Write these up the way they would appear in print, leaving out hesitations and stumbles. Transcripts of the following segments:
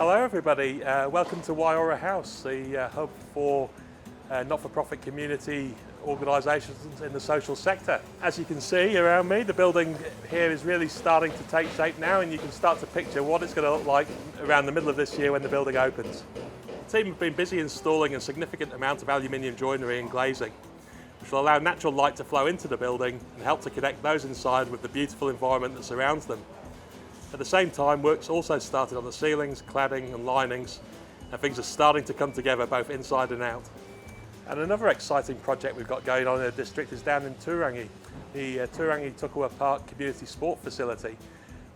Hello everybody, welcome to Waiora House, the hub for not-for-profit community organisations in the social sector. As you can see around me, the building here is really starting to take shape now, and you can start to picture what it's going to look like around the middle of this year when the building opens. The team have been busy installing a significant amount of aluminium joinery and glazing, which will allow natural light to flow into the building and help to connect those inside with the beautiful environment that surrounds them. At the same time, work's also started on the ceilings, cladding and linings, and things are starting to come together both inside and out. And another exciting project we've got going on in the district is down in Turangi, the Turangi-Tongariro Park Community Sport Facility,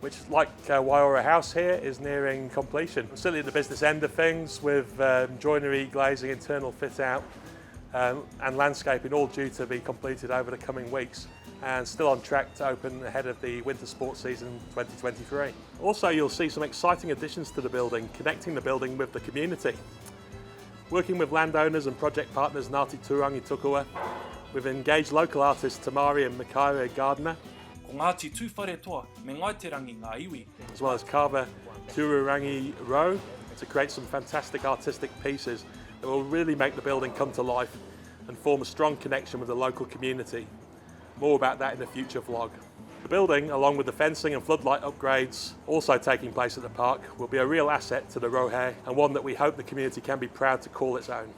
which, like Waiora House here, is nearing completion. We're still at the business end of things with joinery, glazing, internal fit out and landscaping all due to be completed over the coming weeks, and still on track to open ahead of the winter sports season 2023. Also, you'll see some exciting additions to the building, connecting the building with the community. Working with landowners and project partners Ngāti Turangi-Tukua, we've engaged local artists Tamari and Makaire Gardner, as well as carver Turangi-Ro, to create some fantastic artistic pieces that will really make the building come to life and form a strong connection with the local community. More about that in a future vlog. The building, along with the fencing and floodlight upgrades also taking place at the park, will be a real asset to the Rohe, and one that we hope the community can be proud to call its own.